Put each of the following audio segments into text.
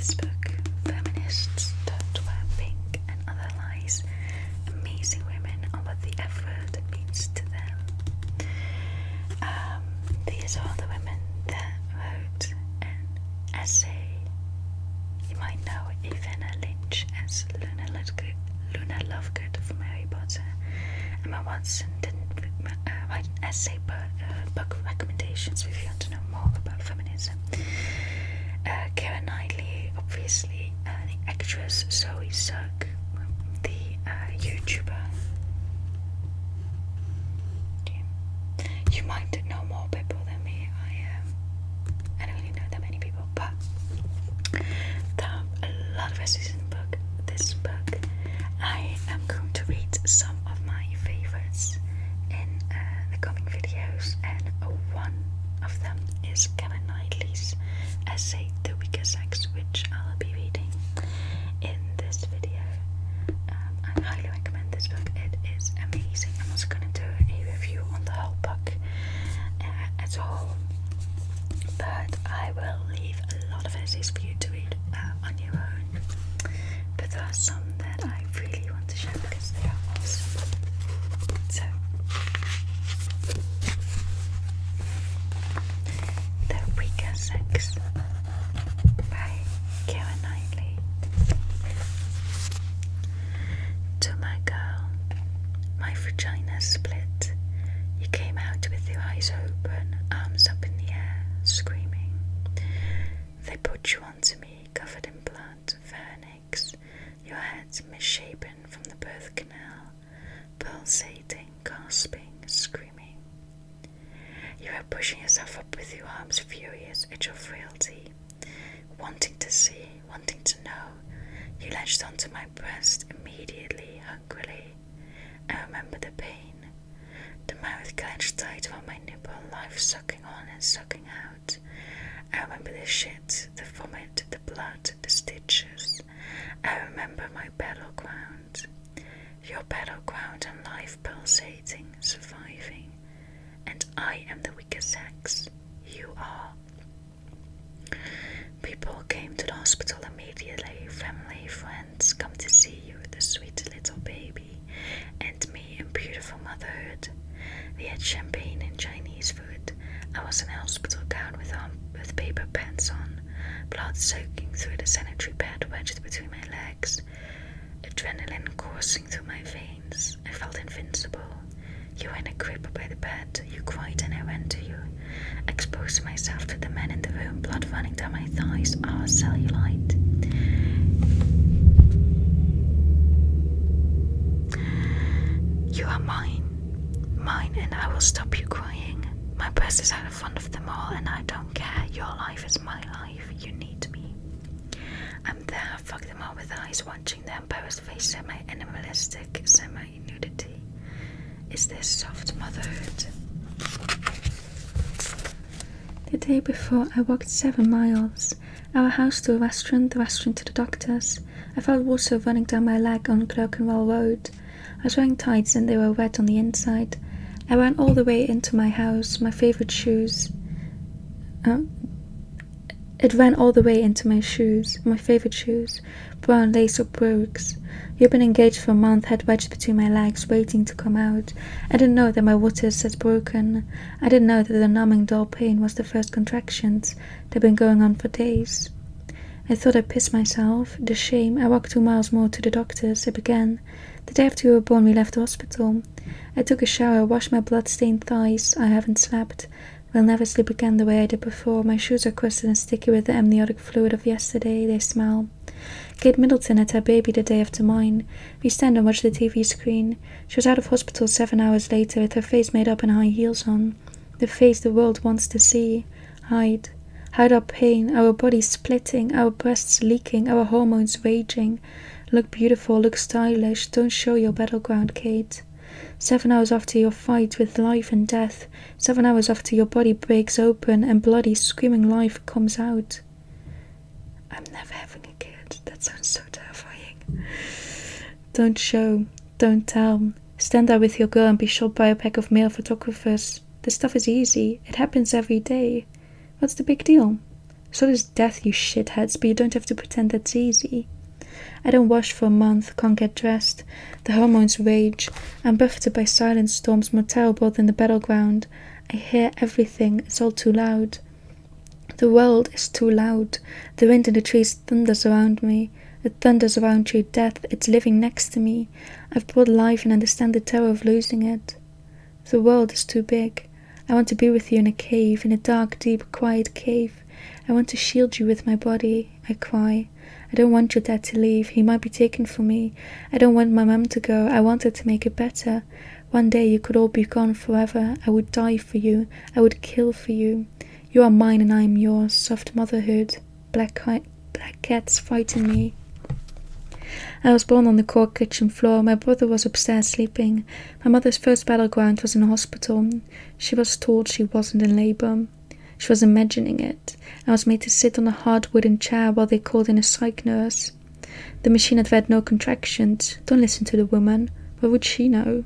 this book, Feminists Don't Wear Pink and Other Lies, amazing women on what the effort means to them. These are the women that wrote an essay. You might know Evelyn Lynch as Luna Lovegood from Harry Potter. Emma Watson didn't write an essay, but book recommendations if you want to know more about feminism. Keira Knightley, obviously, the actress Zoe Sugg, the YouTuber. You might know more people than me. I don't really know that many people, but there are a lot of essays in this book. I am going to read some of my favorites in the coming videos, and one of them is Keira Knightley's essay, The Weaker Sex, which I'll be reading in this video. I highly recommend this book. It is amazing. I'm also going to do a review on the whole book as a whole, but I will leave a lot of essays for you to read on your own. But there are some that I really want to share because they are awesome. So, The Weaker Sex by Keira Knightley. To my girl, my vagina split. You came out with your eyes open, arms up in the air, screaming. They put you onto me, covered in blood, vernix, your head misshapen from the birth canal, pulsating, gasping, screaming. You are pushing yourself up with your arms, furious at your frailty, wanting to see, wanting to know. You latched onto my breast immediately, hungrily. I remember the pain, the mouth clenched tight around my nipple, life sucking on and sucking out. I remember the shit, the vomit, the blood, the stitches. I remember my battleground, your battleground and life pulsating, surviving. And I am the weaker sex. You are. People came to the hospital immediately, family, friends, come to see you, the sweet little baby, and me in beautiful motherhood. We had champagne and Chinese food. I was in a hospital gown with paper pants on, blood soaking through the sanitary pad wedged between my legs, adrenaline coursing through my veins. I felt invincible. You were in a crib by the bed. You cried and I ran to you, exposing myself to the men in the room, blood running down my thighs. Our cellulite. You are mine, and I will stop you crying. My breast is out in front of them all, and I don't care. Your life is my life. You need me. I'm there, fuck them all with eyes, watching their embarrassed face, semi-animalistic, semi-nudity. Is this soft motherhood? The day before, I walked 7 miles. Our house to a restaurant, the restaurant to the doctor's. I felt water running down my leg on Clerkenwell Road. I was wearing tights and they were wet on the inside. I ran all the way into my house, my favourite shoes. It ran all the way into my shoes, brown lace-up brogues. You'd been engaged for a month, head wedged between my legs, waiting to come out. I didn't know that my waters had broken. I didn't know that the numbing dull pain was the first contractions. They'd been going on for days. I thought I'd pissed myself. The shame. I walked 2 miles more to the doctor's. It began. The day after you were born, we left the hospital. I took a shower, washed my blood-stained thighs. I haven't slept. Will never sleep again the way I did before. My shoes are crusted and sticky with the amniotic fluid of yesterday. They smell. Kate Middleton had her baby the day after mine. We stand and watch the TV screen. She was out of hospital 7 hours later with her face made up and high heels on. The face the world wants to see. Hide our pain, our bodies splitting, our breasts leaking, our hormones raging. Look beautiful, look stylish. Don't show your battleground, Kate. 7 hours after your fight with life and death, 7 hours after your body breaks open and bloody screaming life comes out. I'm never having a kid. That sounds so terrifying. Don't show, don't tell. Stand there with your girl and be shot by a pack of male photographers. This stuff is easy. It happens every day. What's the big deal? So does death, you shitheads, but you don't have to pretend that's easy. I don't wash for a month, can't get dressed. The hormones rage. I'm buffeted by silent storms more terrible than the battleground. I hear everything, it's all too loud. The world is too loud. The wind in the trees thunders around me. It thunders around you, death, it's living next to me. I've brought life and understand the terror of losing it. The world is too big. I want to be with you in a cave, in a dark, deep, quiet cave. I want to shield you with my body. I cry. I don't want your dad to leave. He might be taken from me. I don't want my mum to go. I want her to make it better. One day you could all be gone forever. I would die for you. I would kill for you. You are mine and I am yours. Soft motherhood. Black cats fighting me. I was born on the cold kitchen floor. My brother was upstairs sleeping. My mother's first battleground was in a hospital. She was told she wasn't in labor. She was imagining it. I was made to sit on a hard wooden chair while they called in a psych nurse. The machine had read no contractions. Don't listen to the woman. What would she know?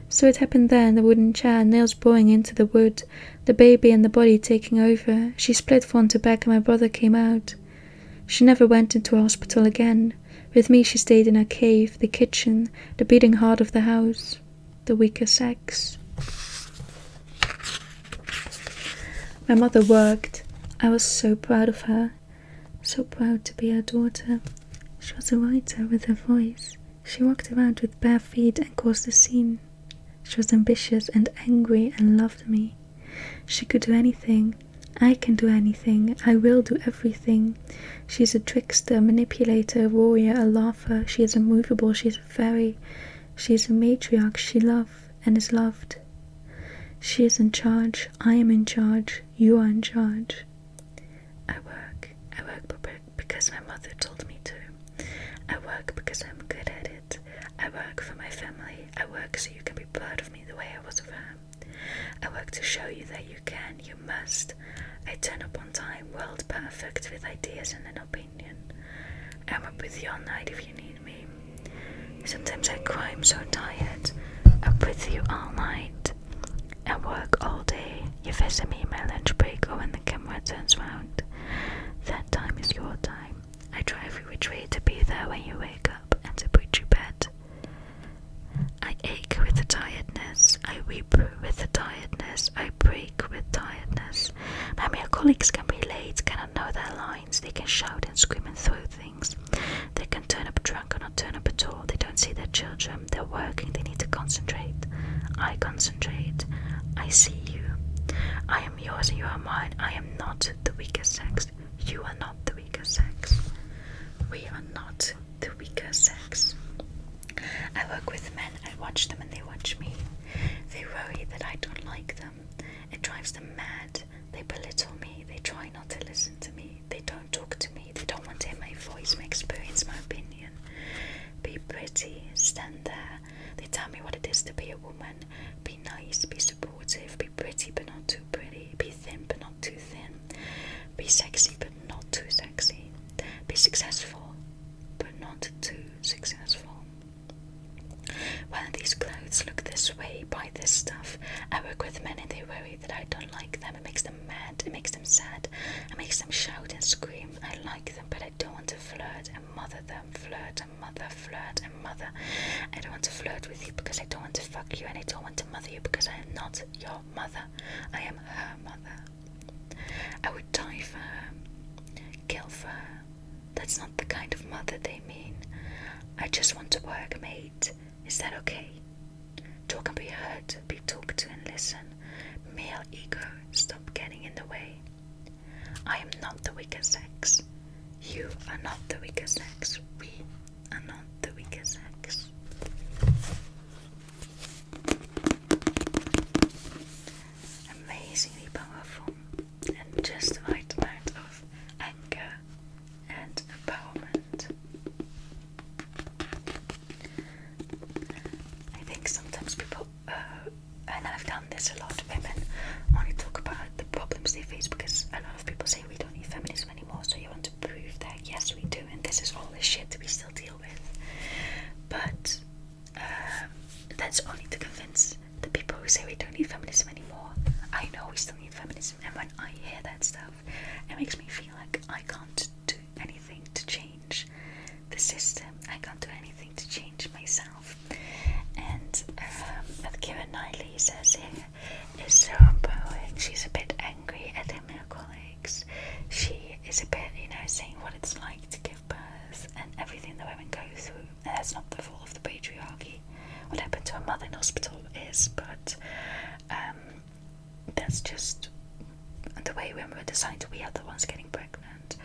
So it happened there in the wooden chair, nails boring into the wood, the baby and the body taking over. She split front to back and my brother came out. She never went into a hospital again. With me she stayed in her cave, the kitchen, the beating heart of the house, the weaker sex. My mother worked. I was so proud of her, so proud to be her daughter. She was a writer with her voice. She walked around with bare feet and caused a scene. She was ambitious and angry and loved me. She could do anything. I can do anything. I will do everything. She is a trickster, manipulator, a warrior, a laugher. She is immovable. She is a fairy. She is a matriarch. She loves and is loved. She is in charge. I am in charge. You are in charge. I work because my mother told me to. I work because I'm good at it. I work for my family. I work so you can be proud of me the way I was of her. I work to show you that you can, you must. I turn up on time, world perfect, with ideas and an opinion. I'm up with you all night if you need me. Sometimes I cry, I'm so tired. Up with you all night. I work all day. You visit me in my lunch break or when the camera turns round. That time is your time. I try every which way to be there when you wake up and to put you bed. I ache with the tiredness. I weep with the tiredness. I break with tiredness. My male colleagues can be late, cannot know their lines. They can shout and scream and throw things. They can turn up drunk or not turn up at all. They don't see their children. They're working. They need to concentrate. I concentrate. I see you. I am yours and you are mine. I am not the weaker sex. You are not the weaker sex. We are not the weaker sex. I work with men. I watch them and they watch me. They worry that I don't like them. It drives them mad. They belittle me. They try not to listen to me. They don't talk to me. They don't want to hear my voice, my experience, my opinion. Be pretty. Stand there. They tell me what it is to be a woman. Be nice. Be supportive. Be pretty but not too pretty. Be thin but not too thin. Be sexy but not too sexy. Be successful but not too successful. Wear these clothes, look this way, buy this stuff. I work with men and they worry that I don't like them. It makes them mad, it makes them sad, it makes them shout and scream. I like them but I don't want to flirt and mother them. Flirt and mother, flirt and mother. I don't want to flirt with you because I don't want to fuck you, and I don't want to mother you because I am not your mother. I am her mother. I would die for her, kill for her. That's not the kind of mother they mean. I just want to work, mate. Is that okay? Talk and be heard, be talked to and listen. Male ego, stop getting in the way. I am not the weaker sex. You are not the weaker sex. We are not the weaker sex. Amazingly powerful and just the right amount of anger and empowerment. I think sometimes people, and I've done this a lot, women only talk about the problems they face because a lot of people say we don't need feminism anymore, so you want to prove that yes we do, and this is all the shit we still deal with. But that's only to convince the people who say we don't need feminism anymore. I know we still need feminism, and when I hear that stuff, it makes me feel witnessing what it's like to give birth and everything that women go through. And that's not the fault of the patriarchy. What happened to a mother in hospital is, but that's just the way women were designed. We are the ones getting pregnant.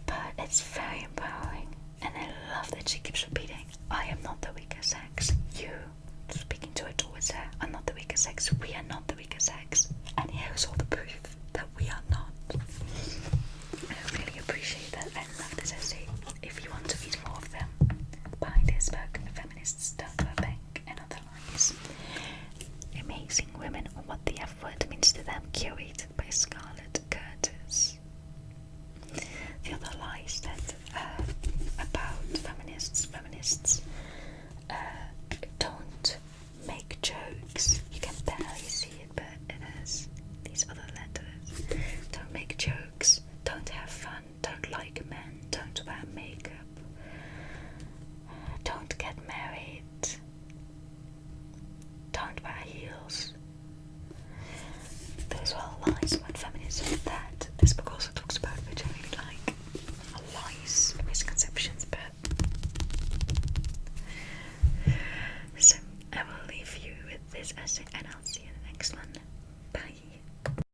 But it's very empowering, and I love that she keeps repeating, I am not the weaker sex. You, speaking to her towards her, are not the weaker sex. We are not the weaker sex. And here's all the proof that we are not. I really appreciate that. I love this essay. If you want to read more of them, buy this book, Feminists Don't Wear Pink and Other Lies. Amazing Women, or What the F Word Means to Them, curated by Scarlett.